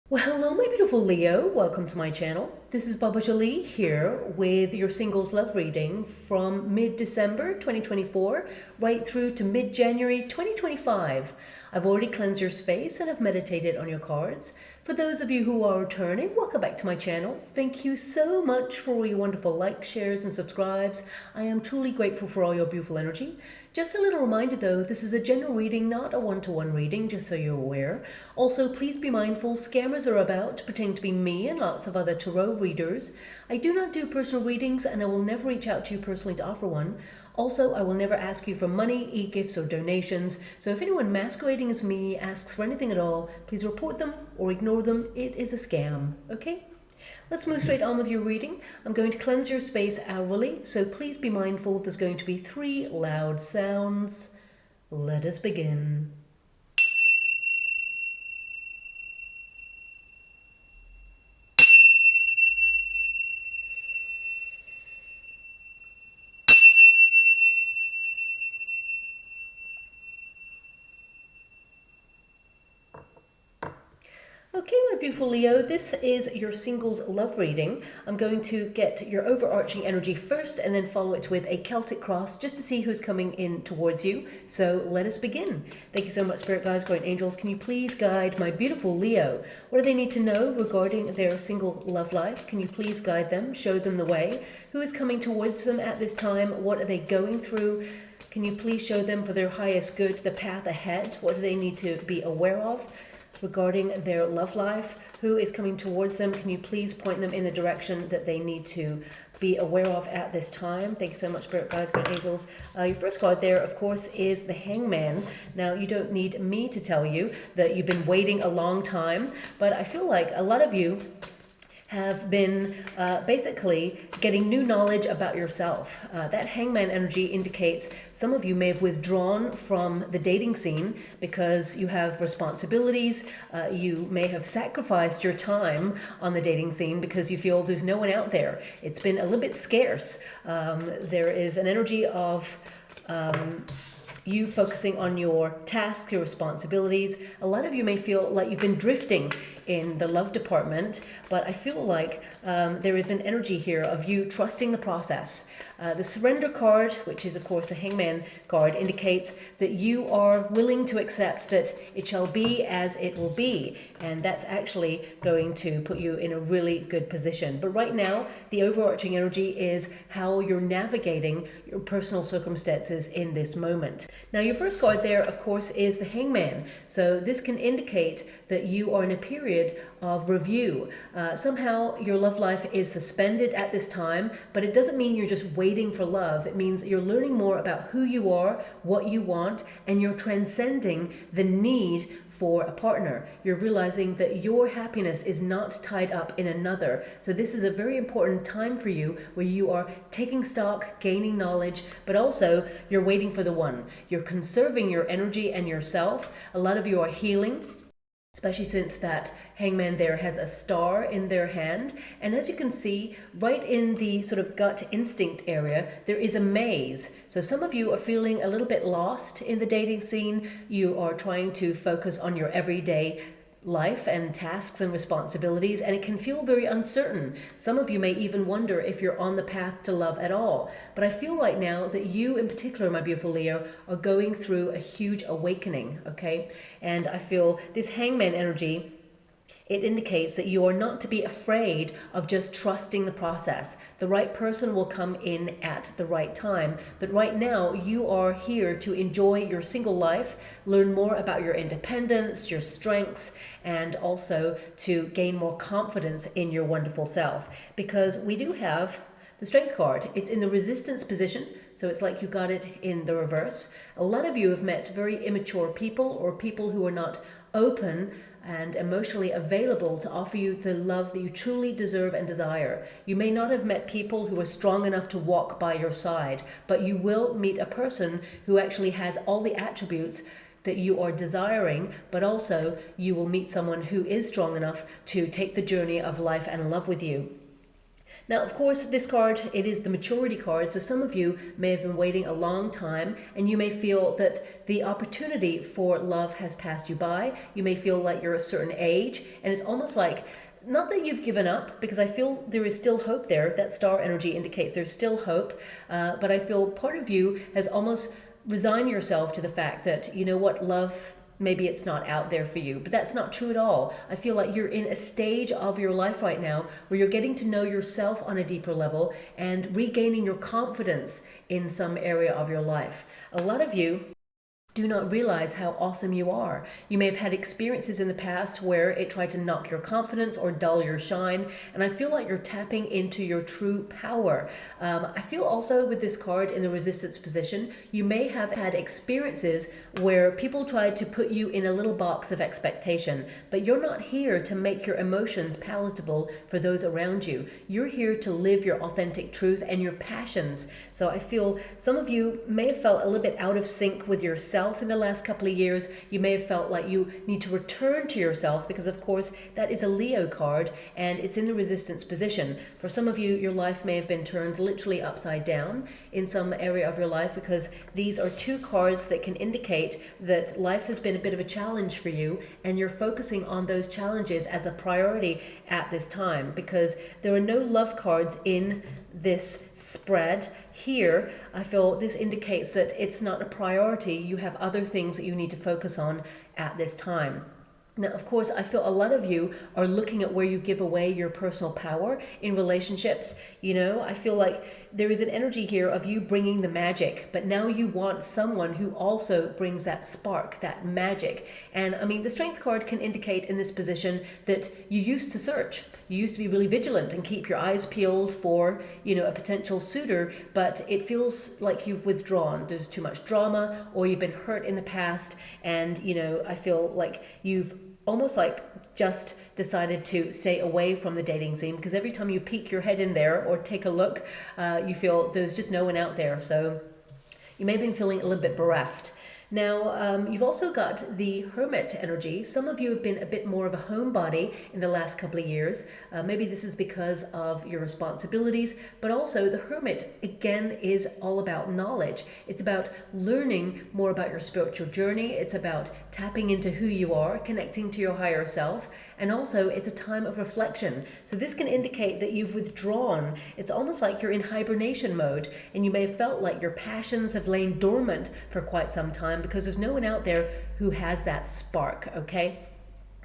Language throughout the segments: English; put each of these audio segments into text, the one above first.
Well, hello, my beautiful Leo. Welcome to my channel. This is Baba Jolie here with your singles love reading from mid-December 2024 right through to mid-January 2025. I've already cleansed your space and have meditated on your cards. For those of you who are returning, welcome back to my channel. Thank you so much for all your wonderful likes, shares, and subscribes. I am truly grateful for all your beautiful energy. Just a little reminder though, this is a general reading, not a one-to-one reading, just so you're aware. Also, please be mindful, scammers are about, pretending to be me and lots of other tarot readers. I do not do personal readings and I will never reach out to you personally to offer one. Also, I will never ask you for money, e-gifts, or donations. So if anyone masquerading as me asks for anything at all, please report them or ignore them. It is a scam, okay? Let's move straight on with your reading. I'm going to cleanse your space hourly, so please be mindful there's going to be 3 loud sounds. Let us begin. Okay, my beautiful Leo, this is your singles love reading. I'm going to get your overarching energy first and then follow it with a Celtic cross just to see who's coming in towards you. So let us begin. Thank you so much, Spirit Guides, Guardian Angels. Can you please guide my beautiful Leo? What do they need to know regarding their single love life? Can you please guide them, show them the way? Who is coming towards them at this time? What are they going through? Can you please show them for their highest good the path ahead? What do they need to be aware of regarding their love life? Who is coming towards them? Can you please point them in the direction that they need to be aware of at this time? Thank you so much, Spirit Guides, Great Angels. Your first card there, of course, is the Hangman. Now, you don't need me to tell you that you've been waiting a long time, but I feel like a lot of you have been basically getting new knowledge about yourself. That Hangman energy indicates some of you may have withdrawn from the dating scene because you have responsibilities. You may have sacrificed your time on the dating scene because you feel there's no one out there. It's been a little bit scarce. There is an energy of you focusing on your tasks, your responsibilities. A lot of you may feel like you've been drifting in the love department, but I feel like there is an energy here of you trusting the process. The Surrender card, which is of course the Hangman card, indicates that you are willing to accept that it shall be as it will be, and that's actually going to put you in a really good position. But right now, the overarching energy is how you're navigating your personal circumstances in this moment. Now, your first card there, of course, is the Hangman. So this can indicate that you are in a period of review. Somehow your love life is suspended at this time, but it doesn't mean you're just waiting for love. It means you're learning more about who you are, what you want, and you're transcending the need for a partner. You're realizing that your happiness is not tied up in another. So this is a very important time for you where you are taking stock, gaining knowledge, but also you're waiting for the one. You're conserving your energy and yourself. A lot of you are healing, especially since that Hangman there has a star in their hand. And as you can see, right in the sort of gut instinct area, there is a maze. So some of you are feeling a little bit lost in the dating scene. You are trying to focus on your everyday life and tasks and responsibilities, and it can feel very uncertain. Some of you may even wonder if you're on the path to love at all. But I feel right now that you in particular, my beautiful Leo, are going through a huge awakening, okay? And I feel this Hangman energy, it indicates that you are not to be afraid of just trusting the process. The right person will come in at the right time. But right now, you are here to enjoy your single life, learn more about your independence, your strengths, and also to gain more confidence in your wonderful self. Because we do have the Strength card. It's in the resistance position, so it's like you got it in the reverse. A lot of you have met very immature people or people who are not open and emotionally available to offer you the love that you truly deserve and desire. You may not have met people who are strong enough to walk by your side, but you will meet a person who actually has all the attributes that you are desiring, but also you will meet someone who is strong enough to take the journey of life and love with you. Now, of course, this card, it is the maturity card. So some of you may have been waiting a long time, and you may feel that the opportunity for love has passed you by. You may feel like you're a certain age, and it's almost like, not that you've given up, because I feel there is still hope there. That star energy indicates there's still hope. But I feel part of you has almost resigned yourself to the fact that, you know what, love, maybe it's not out there for you, but that's not true at all. I feel like you're in a stage of your life right now where you're getting to know yourself on a deeper level and regaining your confidence in some area of your life. A lot of you do not realize how awesome you are. You may have had experiences in the past where it tried to knock your confidence or dull your shine, and I feel like you're tapping into your true power. I feel also with this card in the resistance position, you may have had experiences where people tried to put you in a little box of expectation, but you're not here to make your emotions palatable for those around you. You're here to live your authentic truth and your passions. So I feel some of you may have felt a little bit out of sync with yourself in the last couple of years. You may have felt like you need to return to yourself because, of course, that is a Leo card and it's in the resistance position. For some of you, your life may have been turned literally upside down in some area of your life, because these are two cards that can indicate that life has been a bit of a challenge for you and you're focusing on those challenges as a priority at this time, because there are no love cards in this spread. Here, I feel this indicates that it's not a priority. You have other things that you need to focus on at this time. Now, of course, I feel a lot of you are looking at where you give away your personal power in relationships. You know, I feel like there is an energy here of you bringing the magic, but now you want someone who also brings that spark, that magic. And I mean, the Strength card can indicate in this position that you used to search. You used to be really vigilant and keep your eyes peeled for, you know, a potential suitor, but it feels like you've withdrawn. There's too much drama, or you've been hurt in the past, and, you know, I feel like you've almost like just decided to stay away from the dating scene, because every time you peek your head in there or take a look, you feel there's just no one out there. So you may have been feeling a little bit bereft. Now, you've also got the Hermit energy. Some of you have been a bit more of a homebody in the last couple of years. Maybe this is because of your responsibilities, but also the Hermit, again, is all about knowledge. It's about learning more about your spiritual journey. It's about tapping into who you are, connecting to your higher self, and also it's a time of reflection. So this can indicate that you've withdrawn. It's almost like you're in hibernation mode, and you may have felt like your passions have lain dormant for quite some time because there's no one out there who has that spark, okay?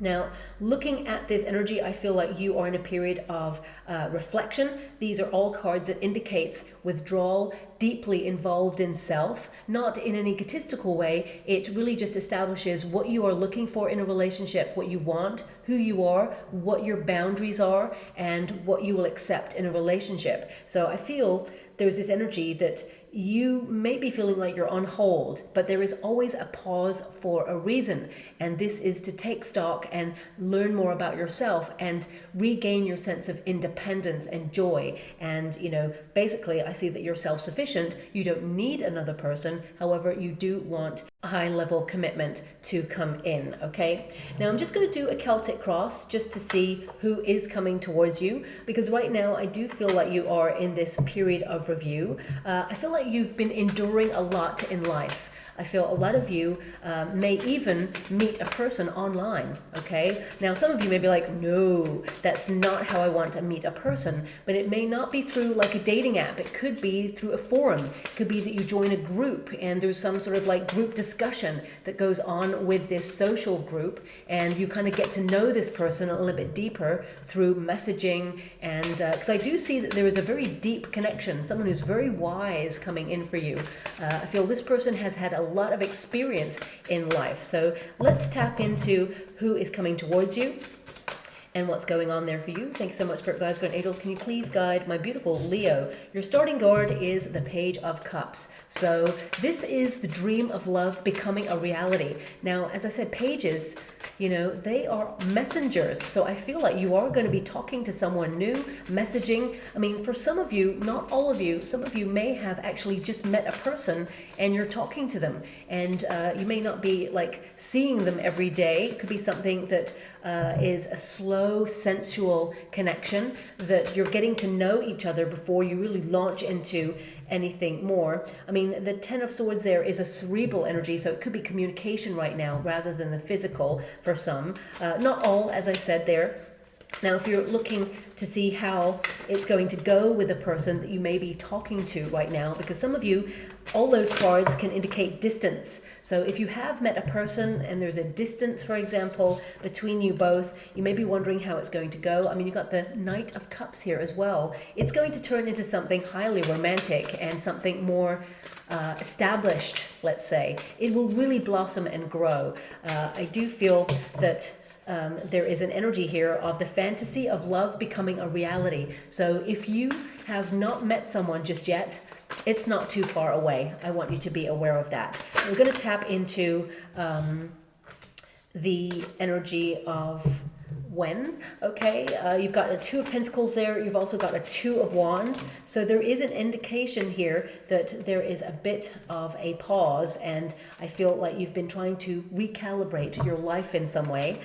Now, looking at this energy, I feel like you are in a period of reflection. These are all cards that indicates withdrawal, deeply involved in self, not in an egotistical way. It really just establishes what you are looking for in a relationship, what you want, who you are, what your boundaries are, and what you will accept in a relationship. So I feel there's this energy that you may be feeling like you're on hold, but there is always a pause for a reason. And this is to take stock and learn more about yourself and regain your sense of independence and joy. And, you know, basically I see that you're self-sufficient. You don't need another person. However, you do want a high level commitment to come in, okay? Now I'm just going to do a Celtic cross just to see who is coming towards you, because right now I do feel like you are in this period of review. I feel like you've been enduring a lot in life. I feel a lot of you may even meet a person online, okay? Now, some of you may be like, no, that's not how I want to meet a person, but it may not be through like a dating app. It could be through a forum. It could be that you join a group and there's some sort of like group discussion that goes on with this social group, and you kind of get to know this person a little bit deeper through messaging. And because I do see that there is a very deep connection, someone who's very wise coming in for you. I feel this person has had a lot of experience in life. So let's tap into who is coming towards you and what's going on there for you. Thanks so much, Spirit Guides, Guardian Angels. Can you please guide my beautiful Leo? Your starting card is the Page of Cups. So this is the dream of love becoming a reality. Now, as I said, pages, you know, they are messengers. So I feel like you are going to be talking to someone new, messaging. I mean, for some of you, not all of you, some of you may have actually just met a person and you're talking to them. And you may not be like seeing them every day. It could be something that is a slow, sensual connection, that you're getting to know each other before you really launch into anything more. I mean, the Ten of Swords there is a cerebral energy, so it could be communication right now rather than the physical for some. Not all, as I said there. Now, if you're looking to see how it's going to go with the person that you may be talking to right now, because some of you, all those cards can indicate distance. So if you have met a person and there's a distance, for example, between you both, you may be wondering how it's going to go. I mean, you've got the Knight of Cups here as well. It's going to turn into something highly romantic and something more established, let's say. It will really blossom and grow. I do feel that there is an energy here of the fantasy of love becoming a reality. So if you have not met someone just yet, it's not too far away. I want you to be aware of that. We're going to tap into the energy of when, okay? You've got a Two of Pentacles there. You've also got a Two of Wands. So there is an indication here that there is a bit of a pause, and I feel like you've been trying to recalibrate your life in some way.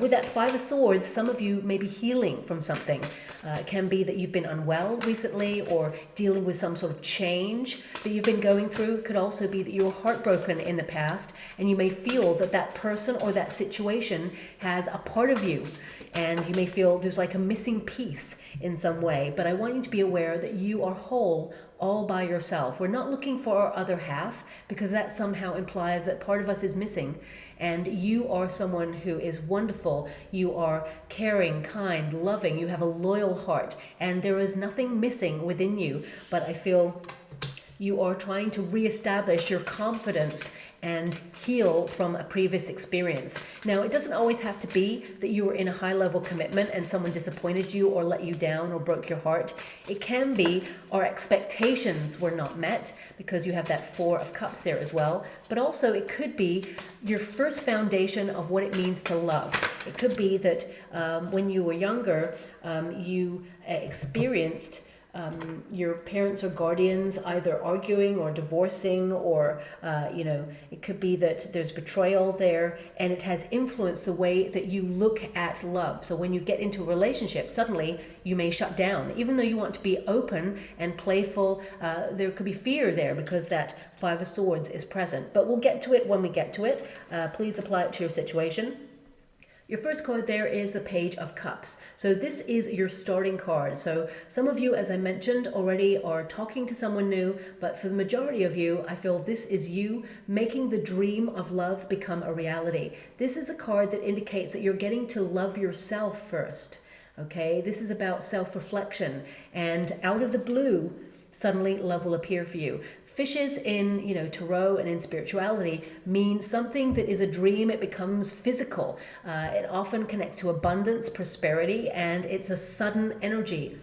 With that Five of Swords, some of you may be healing from something. It can be that you've been unwell recently or dealing with some sort of change that you've been going through. It could also be that you were heartbroken in the past, and you may feel that that person or that situation has a part of you, and you may feel there's like a missing piece in some way. But I want you to be aware that you are whole all by yourself. We're not looking for our other half, because that somehow implies that part of us is missing. And you are someone who is wonderful. You are caring, kind, loving. You have a loyal heart, and there is nothing missing within you. But I feel you are trying to reestablish your confidence and heal from a previous experience. Now, it doesn't always have to be that you were in a high-level commitment and someone disappointed you or let you down or broke your heart. It can be our expectations were not met, because you have that Four of Cups there as well. But also it could be your first foundation of what it means to love. It could be that when you were younger, you experienced your parents or guardians either arguing or divorcing, or it could be that there's betrayal there, and it has influenced the way that you look at love. So when you get into a relationship, suddenly you may shut down, even though you want to be open and playful. There could be fear there because that Five of Swords is present, but we'll get to it when we get to it. Please apply it to your situation. Your first card there is the Page of Cups. So this is your starting card. So some of you, as I mentioned already, are talking to someone new, but for the majority of you, I feel this is you making the dream of love become a reality. This is a card that indicates that you're getting to love yourself first. Okay, this is about self-reflection, and out of the blue, suddenly love will appear for you. Fishes in, tarot and in spirituality mean something that is a dream. It becomes physical. It often connects to abundance, prosperity, and it's a sudden energy.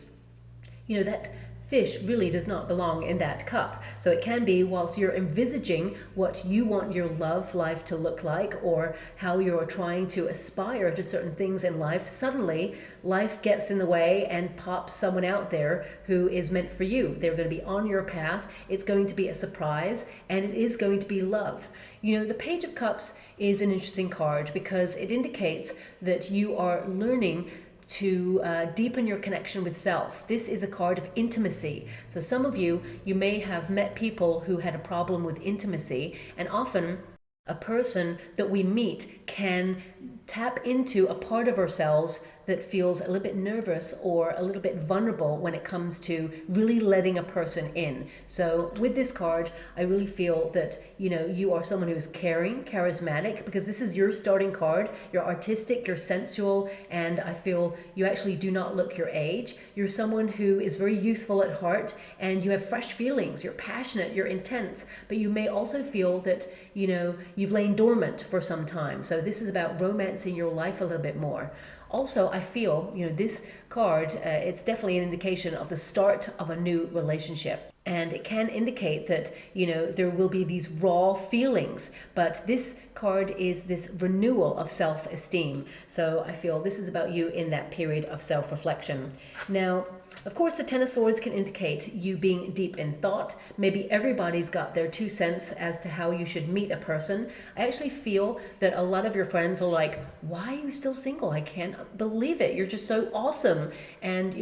That fish really does not belong in that cup. So it can be, whilst you're envisaging what you want your love life to look like, or how you're trying to aspire to certain things in life, suddenly life gets in the way and pops someone out there who is meant for you. They're going to be on your path. It's going to be a surprise, and it is going to be love. The Page of Cups is an interesting card because it indicates that you are learning to deepen your connection with self. This is a card of intimacy. So some of you may have met people who had a problem with intimacy, and often a person that we meet can tap into a part of ourselves that feels a little bit nervous or a little bit vulnerable when it comes to really letting a person in. So with this card, I really feel that, you are someone who is caring, charismatic, because this is your starting card. You're artistic, you're sensual, and I feel you actually do not look your age. You're someone who is very youthful at heart, and you have fresh feelings. You're passionate, you're intense, but you may also feel that, you've lain dormant for some time. So this is about romancing your life a little bit more. Also, I feel, this card, it's definitely an indication of the start of a new relationship. And it can indicate that, there will be these raw feelings. But this card is this renewal of self-esteem. So I feel this is about you in that period of self-reflection. Now, Of course, the Ten of Swords can indicate you being deep in thought. Maybe everybody's got their 2 cents as to how you should meet a person. I actually feel that a lot of your friends are like, why are you still single? I can't believe it. You're just so awesome. And,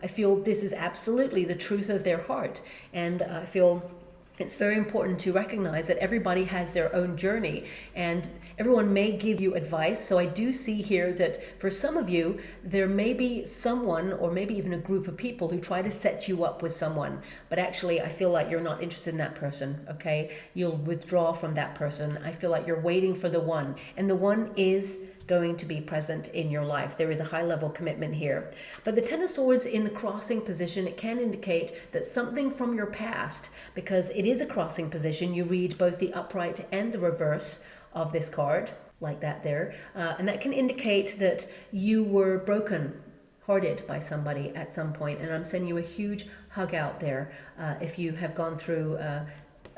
I feel this is absolutely the truth of their heart. And I feel it's very important to recognize that everybody has their own journey and everyone may give you advice. So I do see here that for some of you, there may be someone or maybe even a group of people who try to set you up with someone. But actually, I feel like you're not interested in that person, okay? You'll withdraw from that person. I feel like you're waiting for the one. And the one is going to be present in your life. There is a high level commitment here. But the Ten of Swords in the crossing position, it can indicate that something from your past, because it is a crossing position, you read both the upright and the reverse of this card, like that there. And that can indicate that you were broken hearted by somebody at some point. And I'm sending you a huge hug out there if you have gone through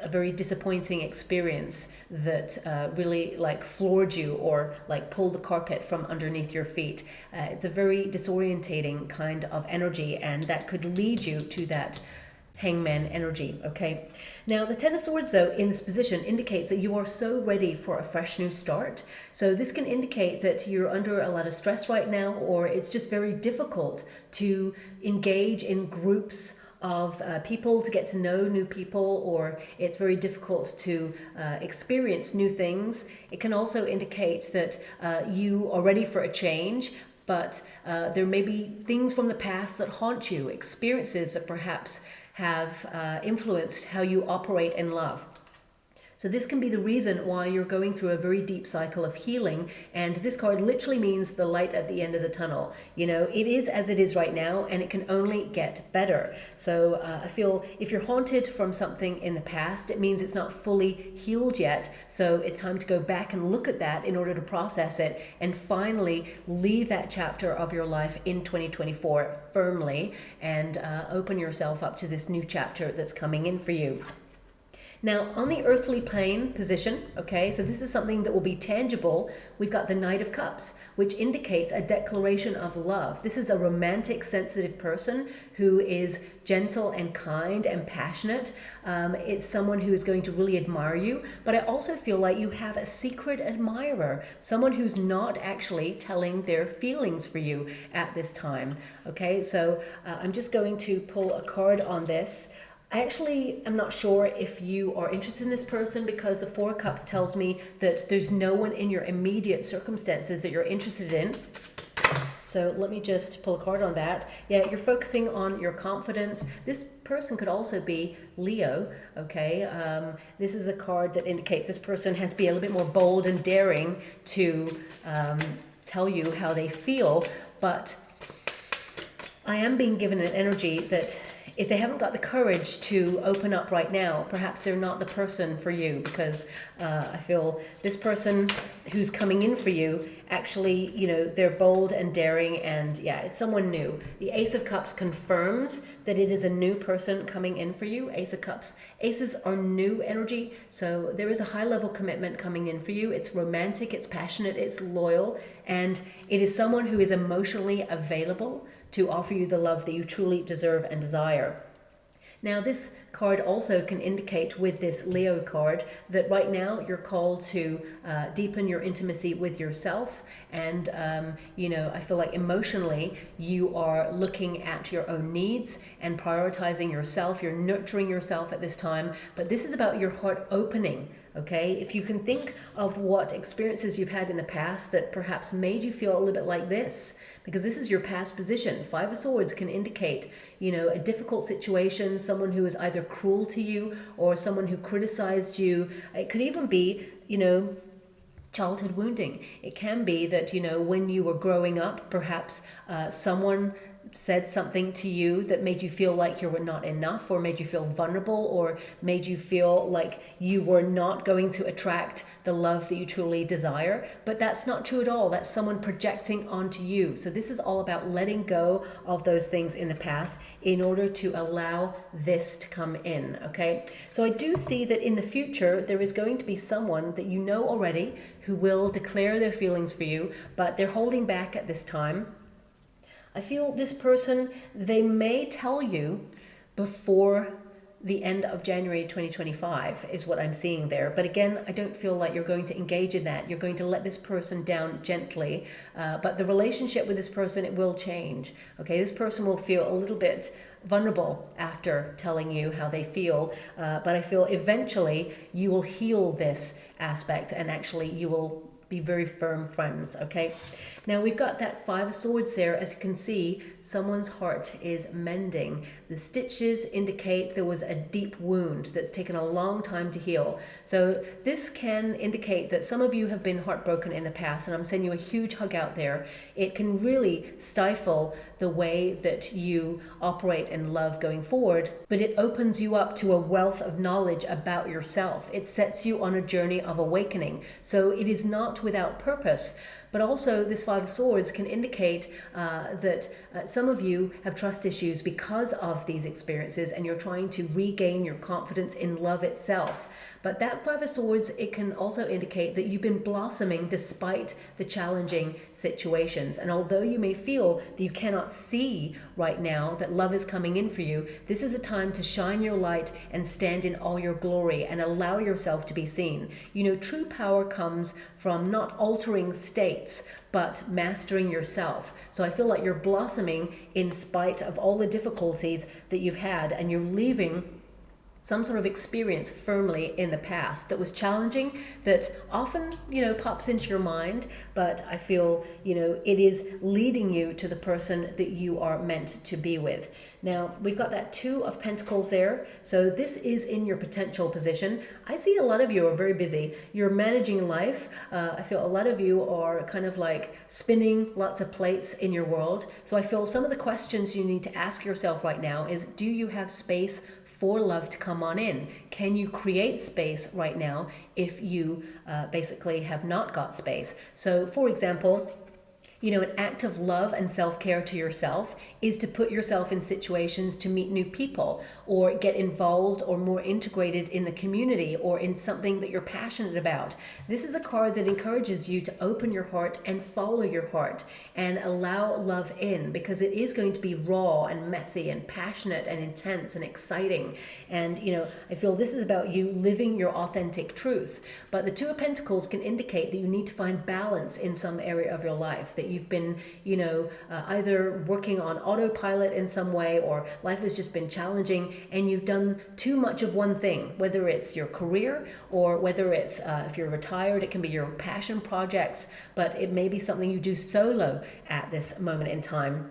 a very disappointing experience that really floored you or pulled the carpet from underneath your feet. It's a very disorientating kind of energy, and that could lead you to that Hangman energy, okay? Now, the Ten of Swords, though, in this position indicates that you are so ready for a fresh new start. So this can indicate that you're under a lot of stress right now, or it's just very difficult to engage in groups of people, to get to know new people, or it's very difficult to experience new things. It can also indicate that you are ready for a change, but there may be things from the past that haunt you, experiences that perhaps have influenced how you operate in love. So this can be the reason why you're going through a very deep cycle of healing. And this card literally means the light at the end of the tunnel. It is as it is right now, and it can only get better. So I feel if you're haunted from something in the past, it means it's not fully healed yet. So it's time to go back and look at that in order to process it and finally leave that chapter of your life in 2024 firmly and open yourself up to this new chapter that's coming in for you. Now, on the earthly plane position, okay, so this is something that will be tangible. We've got the Knight of Cups, which indicates a declaration of love. This is a romantic, sensitive person who is gentle and kind and passionate. It's someone who is going to really admire you. But I also feel like you have a secret admirer, someone who's not actually telling their feelings for you at this time, okay? So I'm just going to pull a card on this. I actually am not sure if you are interested in this person, because the Four of Cups tells me that there's no one in your immediate circumstances that you're interested in. So let me just pull a card on that. Yeah, you're focusing on your confidence. This person could also be Leo, okay? This is a card that indicates this person has to be a little bit more bold and daring to tell you how they feel. But I am being given an energy that if they haven't got the courage to open up right now, perhaps they're not the person for you, because I feel this person who's coming in for you, actually, they're bold and daring, and yeah, it's someone new. The Ace of Cups confirms that it is a new person coming in for you. Ace of Cups. Aces are new energy, so there is a high level commitment coming in for you. It's romantic, it's passionate, it's loyal, and it is someone who is emotionally available to offer you the love that you truly deserve and desire. Now, this card also can indicate with this Leo card that right now you're called to deepen your intimacy with yourself. And, I feel like emotionally you are looking at your own needs and prioritizing yourself. You're nurturing yourself at this time. But this is about your heart opening. Okay, if you can think of what experiences you've had in the past that perhaps made you feel a little bit like this, because this is your past position. Five of Swords can indicate, a difficult situation, someone who is either cruel to you or someone who criticized you. It could even be, childhood wounding. It can be that, when you were growing up, perhaps someone said something to you that made you feel like you were not enough, or made you feel vulnerable, or made you feel like you were not going to attract the love that you truly desire. But that's not true at all. That's someone projecting onto you. So this is all about letting go of those things in the past in order to allow this to come in, okay? So I do see that in the future, there is going to be someone that you know already who will declare their feelings for you, but they're holding back at this time. I feel this person, they may tell you before the end of January 2025 is what I'm seeing there. But again, I don't feel like you're going to engage in that. You're going to let this person down gently. But the relationship with this person, it will change. Okay, this person will feel a little bit vulnerable after telling you how they feel. But I feel eventually you will heal this aspect and actually you will be very firm friends, okay? Now we've got that Five of Swords there. As you can see, someone's heart is mending. The stitches indicate there was a deep wound that's taken a long time to heal. So this can indicate that some of you have been heartbroken in the past, and I'm sending you a huge hug out there. It can really stifle the way that you operate and love going forward, but it opens you up to a wealth of knowledge about yourself. It sets you on a journey of awakening. So it is not without purpose. But also this Five of Swords can indicate that some of you have trust issues because of these experiences and you're trying to regain your confidence in love itself. But that Five of Swords, it can also indicate that you've been blossoming despite the challenging situations. And although you may feel that you cannot see right now that love is coming in for you, this is a time to shine your light and stand in all your glory and allow yourself to be seen. You know, true power comes from not altering states, but mastering yourself. So I feel like you're blossoming in spite of all the difficulties that you've had, and you're leaving some sort of experience firmly in the past that was challenging, that often, pops into your mind, but I feel, it is leading you to the person that you are meant to be with. Now, we've got that Two of Pentacles there. So this is in your potential position. I see a lot of you are very busy. You're managing life. I feel a lot of you are kind of like spinning lots of plates in your world. So I feel some of the questions you need to ask yourself right now is, do you have space for love to come on in? Can you create space right now if you basically have not got space? So for example, an act of love and self-care to yourself is to put yourself in situations to meet new people or get involved or more integrated in the community or in something that you're passionate about. This is a card that encourages you to open your heart and follow your heart and allow love in, because it is going to be raw and messy and passionate and intense and exciting. And, I feel this is about you living your authentic truth. But the Two of Pentacles can indicate that you need to find balance in some area of your life, that you've been, either working on autopilot in some way, or life has just been challenging and you've done too much of one thing, whether it's your career or whether it's, if you're retired, it can be your passion projects, but it may be something you do solo at this moment in time.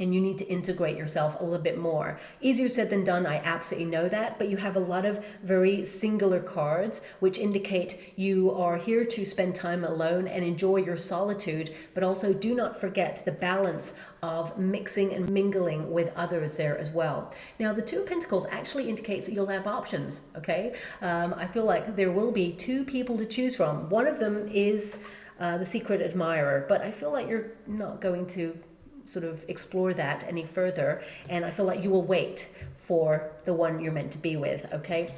And you need to integrate yourself a little bit more. Easier said than done, I absolutely know that, but you have a lot of very singular cards which indicate you are here to spend time alone and enjoy your solitude, but also do not forget the balance of mixing and mingling with others there as well. Now, the Two of Pentacles actually indicates that you'll have options, okay? I feel like there will be two people to choose from. One of them is the secret admirer, but I feel like you're not going to sort of explore that any further, and I feel like you will wait for the one you're meant to be with, okay?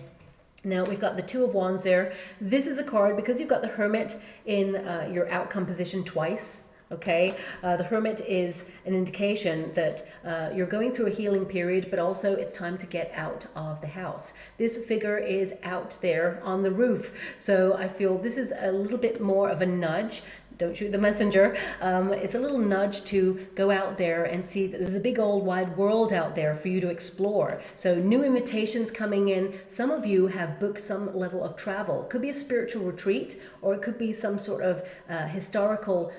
Now we've got the Two of Wands there. This is a card because you've got the Hermit in your outcome position twice, okay? The Hermit is an indication that you're going through a healing period, but also it's time to get out of the house. This figure is out there on the roof, so I feel this is a little bit more of a nudge. Don't shoot the messenger. It's a little nudge to go out there and see that there's a big old wide world out there for you to explore. So new invitations coming in. Some of you have booked some level of travel. It could be a spiritual retreat, or it could be some sort of historical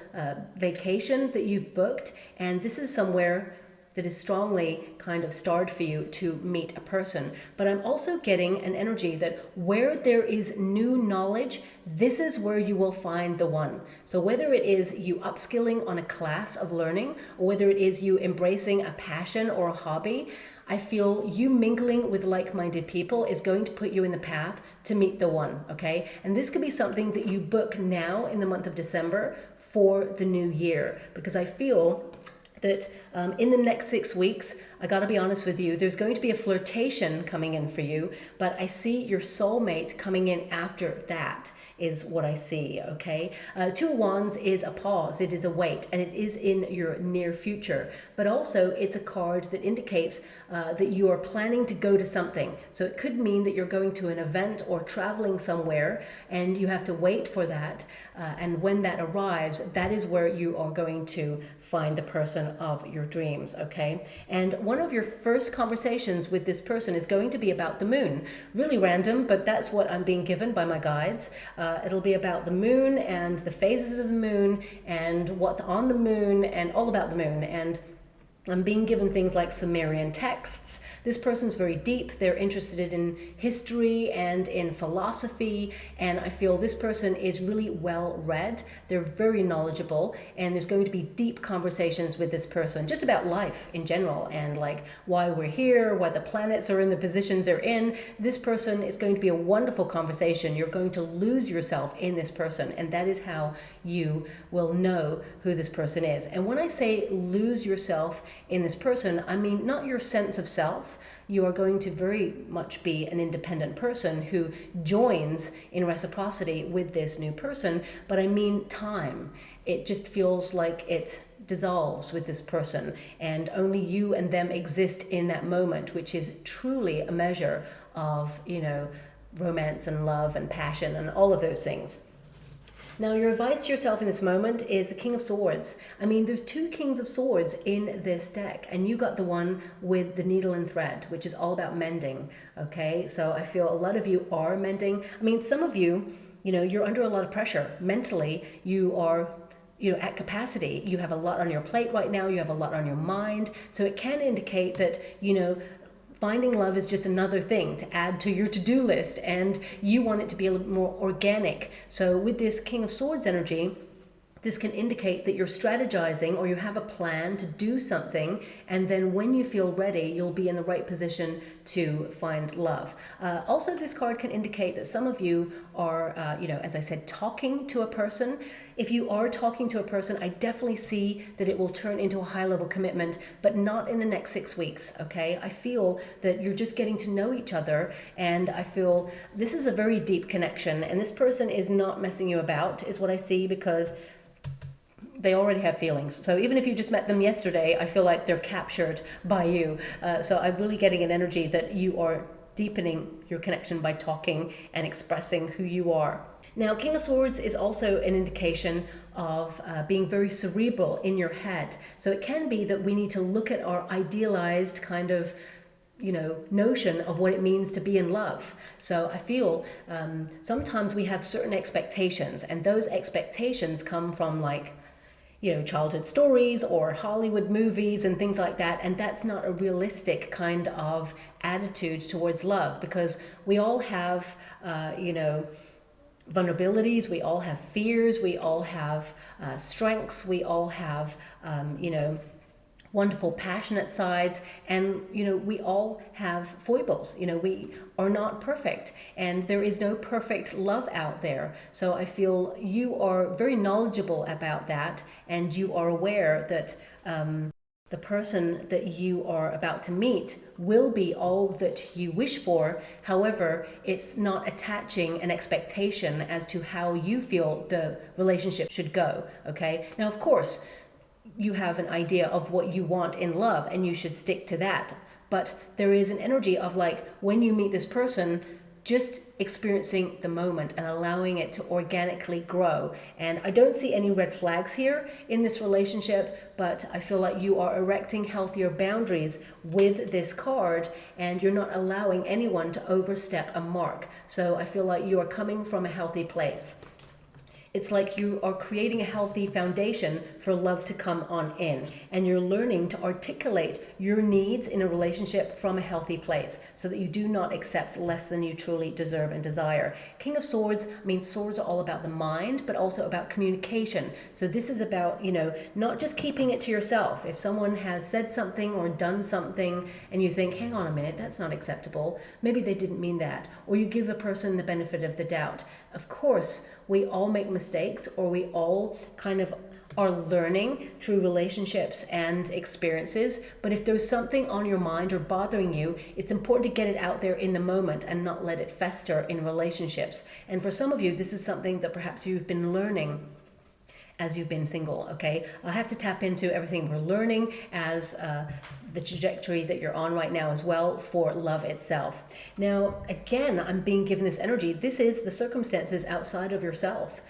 vacation that you've booked. And this is somewhere that is strongly kind of starred for you to meet a person. But I'm also getting an energy that where there is new knowledge, this is where you will find the one. So whether it is you upskilling on a class of learning, or whether it is you embracing a passion or a hobby, I feel you mingling with like-minded people is going to put you in the path to meet the one, okay? And this could be something that you book now in the month of December for the new year, because I feel that In the next 6 weeks, I gotta be honest with you, there's going to be a flirtation coming in for you, but I see your soulmate coming in after that is what I see, okay? Two of Wands is a pause, it is a wait, and it is in your near future. But also, it's a card that indicates that you are planning to go to something. So it could mean that you're going to an event or traveling somewhere, and you have to wait for that. And when that arrives, that is where you are going to find the person of your dreams, okay? And one of your first conversations with this person is going to be about the moon. Really random, but that's what I'm being given by my guides. It'll be about the moon and the phases of the moon and what's on the moon and all about the moon. And I'm being given things like Sumerian texts. This person's very deep. They're interested in history and in philosophy. And I feel this person is really well read. They're very knowledgeable. And there's going to be deep conversations with this person, just about life in general and like why we're here, why the planets are in the positions they're in. This person is going to be a wonderful conversation. You're going to lose yourself in this person. And that is how you will know who this person is. And when I say lose yourself in this person, I mean not your sense of self. You are going to very much be an independent person who joins in reciprocity with this new person, but I mean time. It just feels like it dissolves with this person and only you and them exist in that moment, which is truly a measure of, you know, romance and love and passion and all of those things. Now, your advice to yourself in this moment is the King of Swords. I mean, there's two Kings of Swords in this deck, and you got the one with the needle and thread, which is all about mending, okay? So I feel a lot of you are mending. I mean, some of you, you know, you're under a lot of pressure. Mentally, you are, you know, at capacity. You have a lot on your plate right now. You have a lot on your mind. So it can indicate that, you know, finding love is just another thing to add to your to-do list, and you want it to be a little more organic. So with this King of Swords energy, this can indicate that you're strategizing or you have a plan to do something, and then when you feel ready, you'll be in the right position to find love. Also, this card can indicate that some of you are, you know, as I said, talking to a person. If you are talking to a person, I definitely see that it will turn into a high-level commitment, but not in the next 6 weeks, okay? I feel that you're just getting to know each other, and I feel this is a very deep connection, and this person is not messing you about, is what I see, because they already have feelings. So even if you just met them yesterday, I feel like they're captured by you. So I'm really getting an energy that you are deepening your connection by talking and expressing who you are. Now, King of Swords is also an indication of being very cerebral in your head. So it can be that we need to look at our idealized kind of, you know, notion of what it means to be in love. So I feel sometimes we have certain expectations, and those expectations come from, like, you know, childhood stories or Hollywood movies and things like that. And that's not a realistic kind of attitude towards love, because we all have, you know, vulnerabilities, we all have fears, we all have strengths, we all have, you know, wonderful passionate sides, and you know, we all have foibles. You know, we are not perfect, and there is no perfect love out there. So I feel you are very knowledgeable about that, and you are aware that the person that you are about to meet will be all that you wish for. However, it's not attaching an expectation as to how you feel the relationship should go, okay? Now, of course, you have an idea of what you want in love, and you should stick to that. But there is an energy of, like, when you meet this person, just experiencing the moment and allowing it to organically grow. And I don't see any red flags here in this relationship, but I feel like you are erecting healthier boundaries with this card, and you're not allowing anyone to overstep a mark. So I feel like you are coming from a healthy place. It's like you are creating a healthy foundation for love to come on in, and you're learning to articulate your needs in a relationship from a healthy place, so that you do not accept less than you truly deserve and desire. King of Swords, I mean, swords are all about the mind, but also about communication. So this is about, you know, not just keeping it to yourself. If someone has said something or done something and you think, hang on a minute, that's not acceptable, maybe they didn't mean that, or you give a person the benefit of the doubt. Of course, we all make mistakes, or we all kind of are learning through relationships and experiences. But if there's something on your mind or bothering you, it's important to get it out there in the moment and not let it fester in relationships. And for some of you, this is something that perhaps you've been learning as you've been single, okay? I have to tap into everything we're learning as the trajectory that you're on right now as well for love itself. Now, again, I'm being given this energy. This is the circumstances outside of yourself.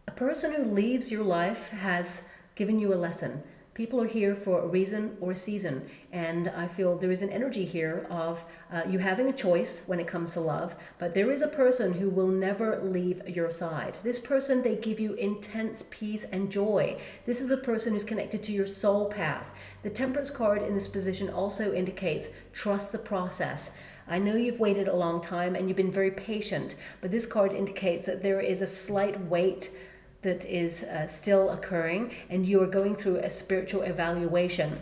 A person who leaves your life has given you a lesson. People are here for a reason or a season, and I feel there is an energy here of you having a choice when it comes to love, but there is a person who will never leave your side. This person, they give you intense peace and joy. This is a person who's connected to your soul path. The Temperance card in this position also indicates trust the process. I know you've waited a long time and you've been very patient, but this card indicates that there is a slight wait that is still occurring, and you are going through a spiritual evaluation.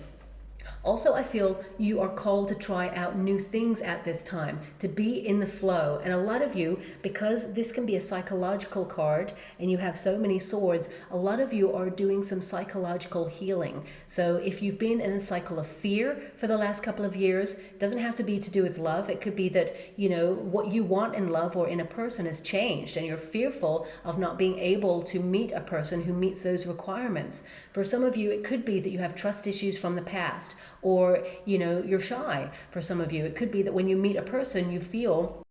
Also, I feel you are called to try out new things at this time, to be in the flow. And a lot of you, because this can be a psychological card and you have so many swords, a lot of you are doing some psychological healing. So if you've been in a cycle of fear for the last couple of years, it doesn't have to be to do with love. It could be that, you know, what you want in love or in a person has changed and you're fearful of not being able to meet a person who meets those requirements. For some of you, it could be that you have trust issues from the past, or, you know, you're shy. For some of you, it could be that when you meet a person, you feel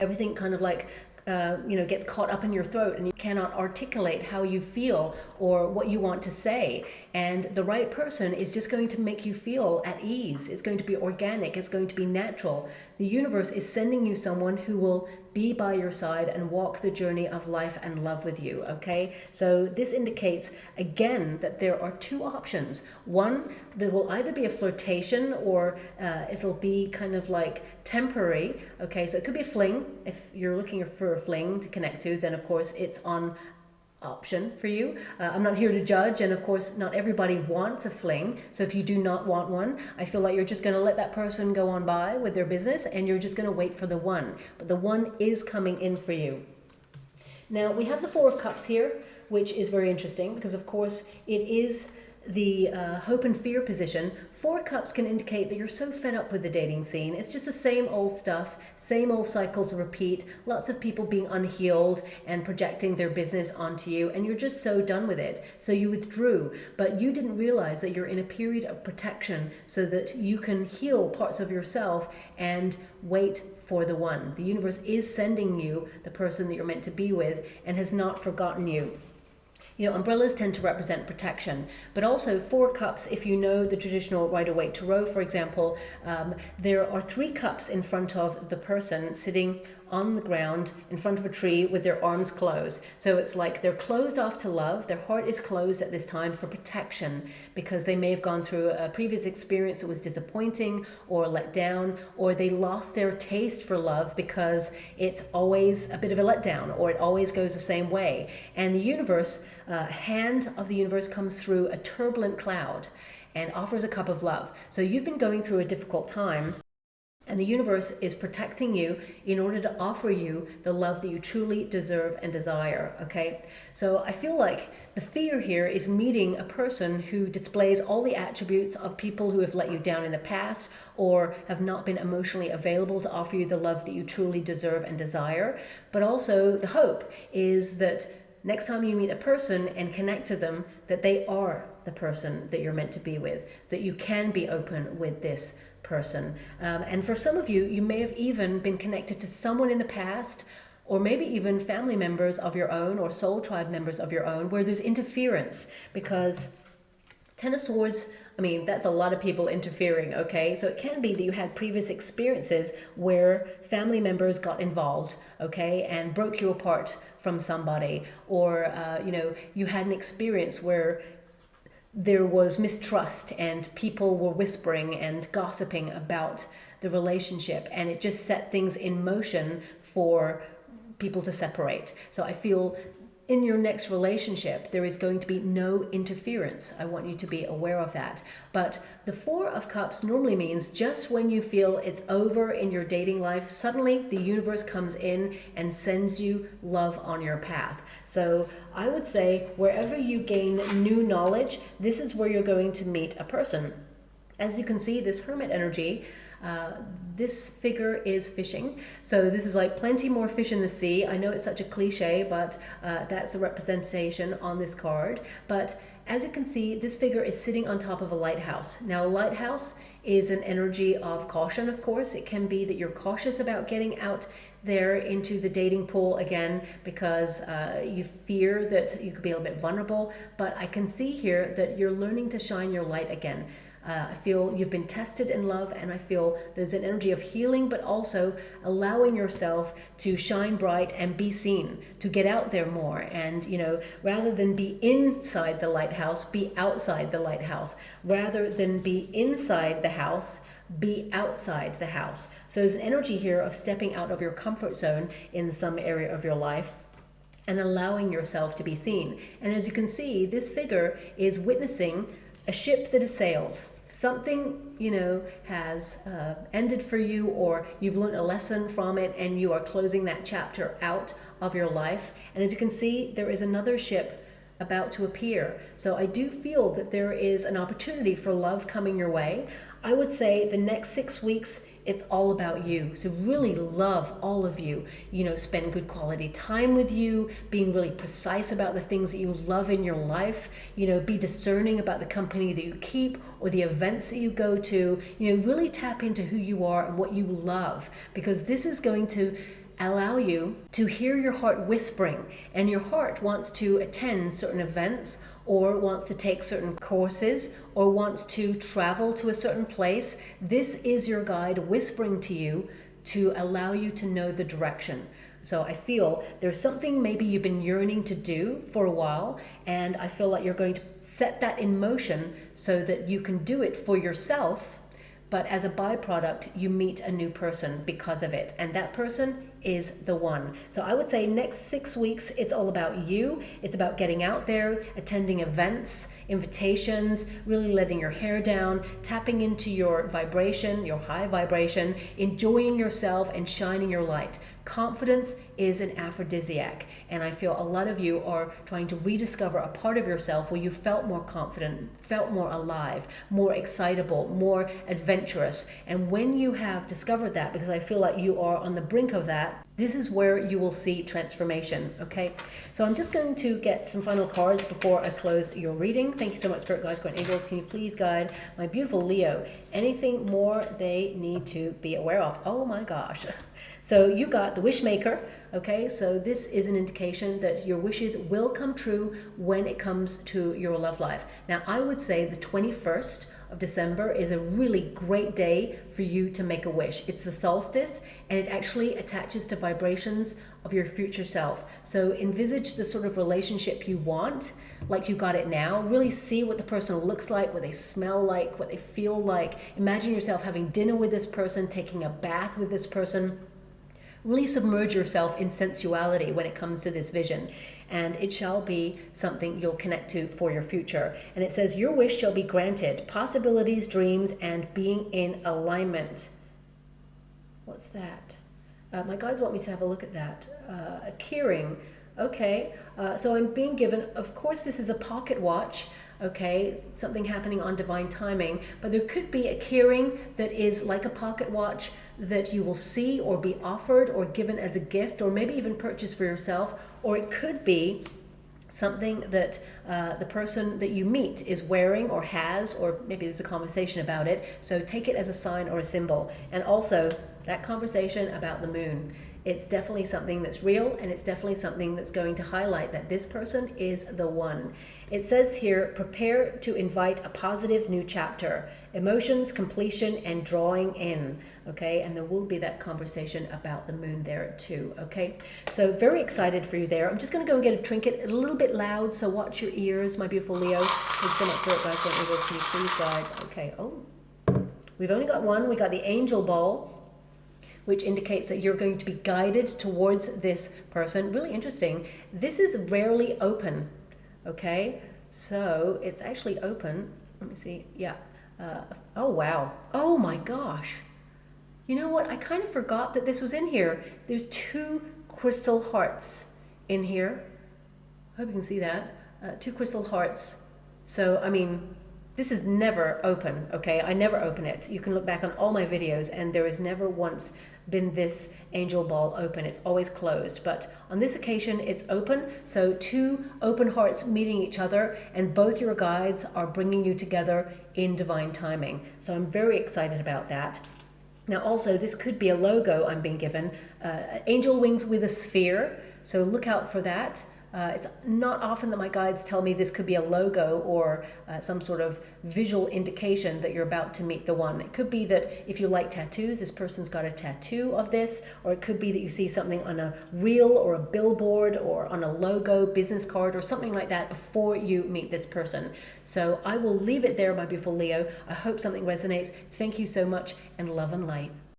everything kind of like, gets caught up in your throat and you cannot articulate how you feel or what you want to say. And the right person is just going to make you feel at ease. It's going to be organic. It's going to be natural. The universe is sending you someone who will be by your side and walk the journey of life and love with you, okay? So this indicates, again, that there are two options. One, there will either be a flirtation or it'll be kind of like temporary, okay? So it could be a fling. If you're looking for a fling to connect to, then of course it's on option for you. I'm not here to judge, and of course not everybody wants a fling. So if you do not want one, I feel like you're just going to let that person go on by with their business and you're just going to wait for the one. But the one is coming in for you. Now we have the Four of Cups here, which is very interesting because of course it is the hope and fear position. Four Cups can indicate that you're so fed up with the dating scene. It's just the same old stuff, same old cycles repeat, lots of people being unhealed and projecting their business onto you, and you're just so done with it. So you withdrew, but you didn't realize that you're in a period of protection so that you can heal parts of yourself and wait for the one. The universe is sending you the person that you're meant to be with and has not forgotten you. You know, umbrellas tend to represent protection, but also Four Cups, if you know the traditional Rider-Waite Tarot, for example, there are three cups in front of the person sitting on the ground in front of a tree with their arms closed. So it's like they're closed off to love. Their heart is closed at this time for protection because they may have gone through a previous experience that was disappointing or let down, or they lost their taste for love because it's always a bit of a letdown or it always goes the same way. And the universe, hand of the universe comes through a turbulent cloud and offers a cup of love. So you've been going through a difficult time, and the universe is protecting you in order to offer you the love that you truly deserve and desire, okay? So I feel like the fear here is meeting a person who displays all the attributes of people who have let you down in the past or have not been emotionally available to offer you the love that you truly deserve and desire. But also the hope is that next time you meet a person and connect to them, that they are the person that you're meant to be with, that you can be open with this person. And for some of you, you may have even been connected to someone in the past, or maybe even family members of your own or soul tribe members of your own, where there's interference, because Ten of Swords, I mean, that's a lot of people interfering, okay? So it can be that you had previous experiences where family members got involved, okay, and broke you apart from somebody, or, you had an experience where there was mistrust and people were whispering and gossiping about the relationship, and it just set things in motion for people to separate. So I feel in your next relationship, there is going to be no interference. I want you to be aware of that. But the Four of Cups normally means just when you feel it's over in your dating life, suddenly the universe comes in and sends you love on your path. So I would say wherever you gain new knowledge, this is where you're going to meet a person. As you can see, this Hermit energy, this figure is fishing. So this is like plenty more fish in the sea. I know it's such a cliche, but that's a representation on this card. But as you can see, this figure is sitting on top of a lighthouse. Now, a lighthouse is an energy of caution, of course. It can be that you're cautious about getting out there into the dating pool again because you fear that you could be a little bit vulnerable. But I can see here that you're learning to shine your light again. I feel you've been tested in love, and I feel there's an energy of healing, but also allowing yourself to shine bright and be seen, to get out there more. And, you know, rather than be inside the lighthouse, be outside the lighthouse. Rather than be inside the house, be outside the house. So there's an energy here of stepping out of your comfort zone in some area of your life and allowing yourself to be seen. And as you can see, this figure is witnessing a ship that has sailed. Something, you know, has ended for you, or you've learned a lesson from it and you are closing that chapter out of your life. And as you can see, there is another ship about to appear. So I do feel that there is an opportunity for love coming your way. I would say the next 6 weeks, it's all about you. So really love all of you. You know, spend good quality time with you, being really precise about the things that you love in your life. You know, be discerning about the company that you keep or the events that you go to. You know, really tap into who you are and what you love, because this is going to allow you to hear your heart whispering, and your heart wants to attend certain events or wants to take certain courses or wants to travel to a certain place. This is your guide whispering to you to allow you to know the direction. So I feel there's something maybe you've been yearning to do for a while, and I feel like you're going to set that in motion so that you can do it for yourself, but as a byproduct, you meet a new person because of it. And that person is the one. So I would say next 6 weeks, it's all about you. It's about getting out there, attending events, invitations, really letting your hair down, tapping into your vibration, your high vibration, enjoying yourself and shining your light. Confidence is an aphrodisiac, and I feel a lot of you are trying to rediscover a part of yourself where you felt more confident, felt more alive, more excitable, more adventurous. And when you have discovered that, because I feel like you are on the brink of that, this is where you will see transformation, okay? So I'm just going to get some final cards before I close your reading. Thank you so much, Spirit Guides, Guardian Angels. Can you please guide my beautiful Leo? Anything more they need to be aware of? Oh my gosh. So you got the Wishmaker, okay? So this is an indication that your wishes will come true when it comes to your love life. Now, I would say the 21st of December is a really great day for you to make a wish. It's the solstice, and it actually attaches to vibrations of your future self. So envisage the sort of relationship you want, like you got it now. Really see what the person looks like, what they smell like, what they feel like. Imagine yourself having dinner with this person, taking a bath with this person. Really submerge yourself in sensuality when it comes to this vision, and it shall be something you'll connect to for your future. And it says, your wish shall be granted, possibilities, dreams, and being in alignment. What's that? My guides want me to have a look at that. A keyring. Okay, so I'm being given, of course, this is a pocket watch. Okay, something happening on divine timing, but there could be a keyring that is like a pocket watch that you will see or be offered or given as a gift, or maybe even purchase for yourself, or it could be something that the person that you meet is wearing or has, or maybe there's a conversation about it. So take it as a sign or a symbol. And also that conversation about the moon. It's definitely something that's real, and it's definitely something that's going to highlight that this person is the one. It says here, prepare to invite a positive new chapter, emotions, completion, and drawing in. Okay, and there will be that conversation about the moon there too. Okay, so very excited for you there. I'm just going to go and get a trinket, a little bit loud, so watch your ears, my beautiful Leo. Thanks so much for it, guys. Can you please guide? Okay, oh, we've only got one. We got the angel ball, which indicates that you're going to be guided towards this person. Really interesting. This is rarely open, okay? So it's actually open. Let me see. Yeah. Oh, wow. Oh, my gosh. You know what? I kind of forgot that this was in here. There's 2 crystal hearts in here. I hope you can see that. 2 crystal hearts. So, I mean, this is never open, okay? I never open it. You can look back on all my videos and there has never once been this angel ball open. It's always closed. But on this occasion, it's open. So 2 open hearts meeting each other, and both your guides are bringing you together in divine timing. So I'm very excited about that. Now also, this could be a logo I'm being given. Angel wings with a sphere. So look out for that. It's not often that my guides tell me this could be a logo or some sort of visual indication that you're about to meet the one. It could be that if you like tattoos, this person's got a tattoo of this, or it could be that you see something on a reel or a billboard or on a logo, business card or something like that before you meet this person. So I will leave it there, my beautiful Leo. I hope something resonates. Thank you so much, and love and light.